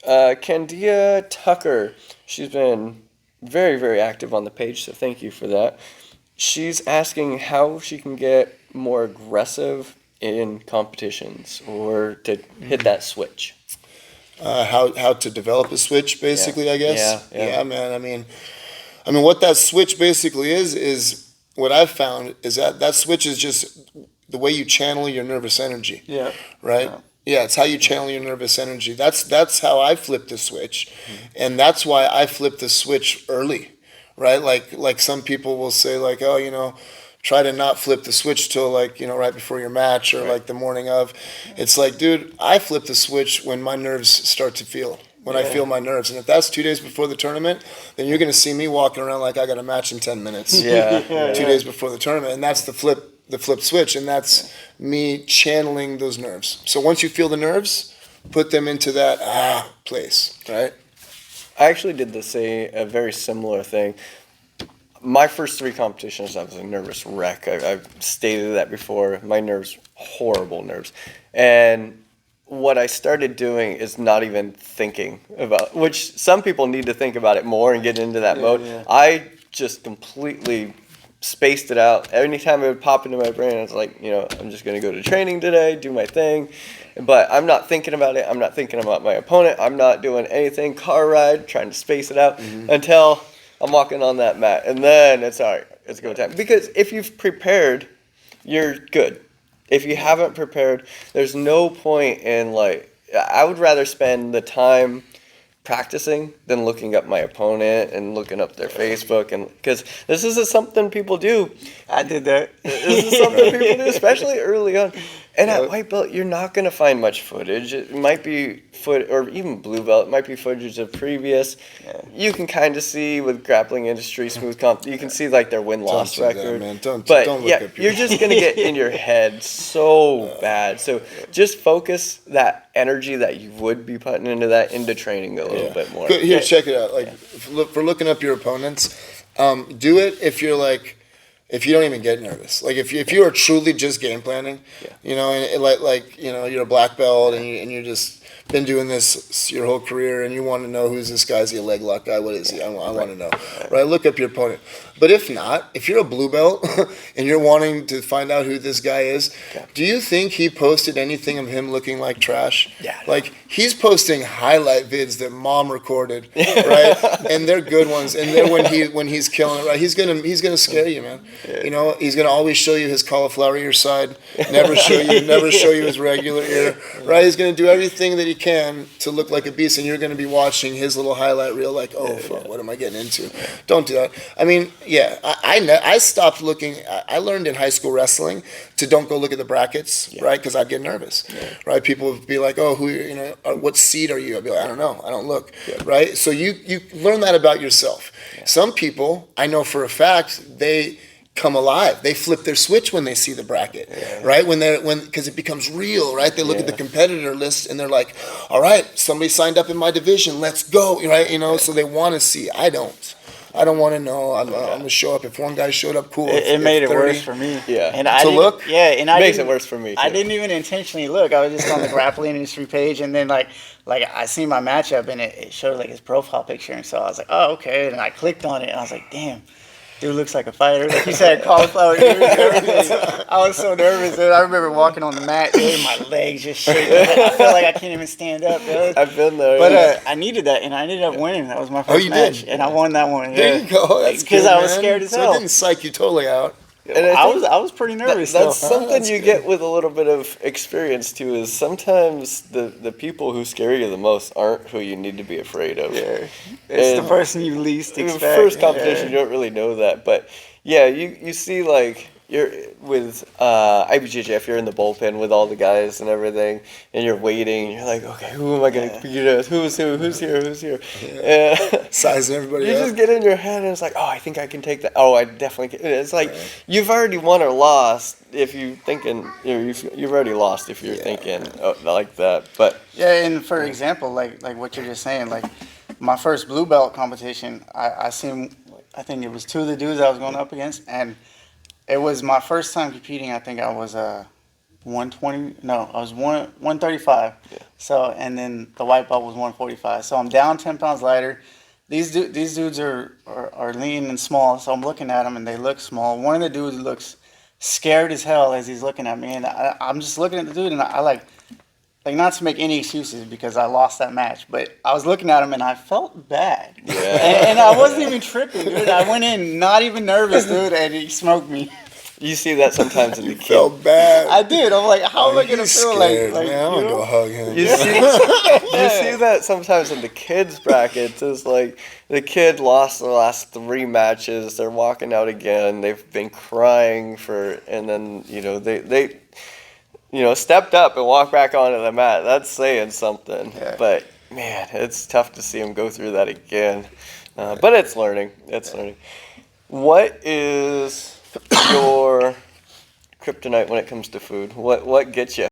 Candia Tucker. She's been very, very active on the page, so thank you for that. She's asking how she can get more aggressive in competitions or to hit that switch. How to develop a switch, Yeah, basically, I guess. yeah, yeah. Man. I mean, what that switch basically is what I've found is that switch is just the way you channel your nervous energy, Yeah. right? Yeah. Yeah, it's how you channel your nervous energy. That's how I flip the switch, and that's why I flip the switch early, right? Like some people will say like, oh, try to not flip the switch till like right before your match or Right. like the morning of. It's like, dude, I flip the switch when my nerves start to feel. When I feel my nerves, and if that's 2 days before the tournament, then you're gonna see me walking around like I got a match in 10 minutes. Yeah. 2 days before the tournament, and that's the flip switch, and that's me channeling those nerves. So once you feel the nerves, put them into that place, right? I actually did a very similar thing. My first three competitions, I was a nervous wreck. I've stated that before. My nerves, horrible nerves. And what I started doing is not even thinking about, which some people need to think about it more and get into that mode. Yeah. I just completely spaced it out. Anytime it would pop into my brain, I was like, I'm just going to go to training today, do my thing. But I'm not thinking about it. I'm not thinking about my opponent. I'm not doing anything. Car ride, trying to space it out until I'm walking on that mat. And then it's all right. It's go time. Because if you've prepared, you're good. If you haven't prepared, there's no point in I would rather spend the time practicing than looking up my opponent and looking up their Facebook, and because this is something people do. I did that. This is something people do, especially early on. And at white belt, you're not going to find much footage. It might be or even blue belt, it might be footage of previous. Yeah. You can kind of see with grappling industry, smooth comp, you can see like their win-loss Don't do that, record. man. Don't but look yeah, up your- you're just going to get in your head so bad. So just focus that energy that you would be putting into training a little bit more. Good. Here, check it out. Like for looking up your opponents, do it if you're like. If you don't even get nervous, like if you are truly just game planning, and you're a black belt and you're just been doing this your whole career and you want to know who's this guy, is he a leg lock guy, what is he? I want to know, right? Look up your opponent. But if not, if you're a blue belt and you're wanting to find out who this guy is, do you think he posted anything of him looking like trash? Yeah. Like he's posting highlight vids that mom recorded, right? And they're good ones. And then when he's killing it, right? He's gonna scare you, man. He's gonna always show you his cauliflower ear side, never show you his regular ear, right? He's gonna do everything that he can to look like a beast, and you're gonna be watching his little highlight reel, like, oh, fuck, what am I getting into? Don't do that. I mean, yeah, I stopped looking. I learned in high school wrestling to don't go look at the brackets, right? Because I'd get nervous, right? People would be like, oh, what seed are you? I'd be like, I don't know. I don't look, right? So you learn that about yourself. Some people, I know for a fact, they come alive. They flip their switch when they see the bracket, right? Because it becomes real, right? They look at the competitor list and they're like, all right, somebody signed up in my division. Let's go, right? So they want to see. I don't want to know. I'm gonna show up. If one guy showed up, cool. It made it worse for me. Yeah. And I didn't- look? Yeah, and I Makes didn't- it worse for me, I too. didn't even intentionally look. I was just on the grappling industry page, and then like I seen my matchup, and it showed like his profile picture, and so I was like, oh, okay. And I clicked on it, and I was like, damn. Dude looks like a fighter. Like you said, cauliflower ears and everything. I was so nervous, dude. I remember walking on the mat, dude, my legs just shaking. I feel like I can't even stand up, dude. I've been there. But I needed that, and I ended up winning. That was my first you match, did? and I won that one. There you go. That's because good, I was man. scared as So hell. it didn't psych you totally out. And I think was pretty nervous. that's still. something That's you good. get with a little bit of experience too. Is sometimes the people who scare you the most aren't who you need to be afraid of. Yeah. It's the And person you least in the expect. first competition, you don't really know that, but yeah, you see like you're with IBJJF, you're in the bullpen with all the guys and everything, and you're waiting. And you're like, okay, who am I gonna beat up? Who's here? Who's here? Yeah. Sizing everybody You up. just get in your head and it's like, oh, I think I can take that. Oh, I definitely can. It's like you've already won or lost if you thinking. You've already lost if you're thinking like that. But Yeah, and for example, like what you're just saying, like my first blue belt competition, I seen, I think it was two of the dudes I was going up against, and it was my first time competing. I think I was 120. No, I was 135. Yeah. So, and then the white belt was 145. So I'm down 10 pounds lighter. These dudes are lean and small. So I'm looking at them and they look small. One of the dudes looks scared as hell as he's looking at me, and I'm just looking at the dude, and I like not to make any excuses because I lost that match, but I was looking at him and I felt bad. Yeah. And I wasn't even tripping, dude. I went in not even nervous, dude, and he smoked me. You see that sometimes in the kids. Felt bad. I did. I'm like, how am I gonna He's feel scared, like man, I'm you gonna know? go hug him. You see that sometimes in the kids brackets. It's like the kid lost the last 3 matches. They're walking out again. They've been crying and then they stepped up and walked back onto the mat. That's saying something. Yeah. But man, it's tough to see them go through that again. But it's learning. It's learning. What is your kryptonite when it comes to food? What gets you?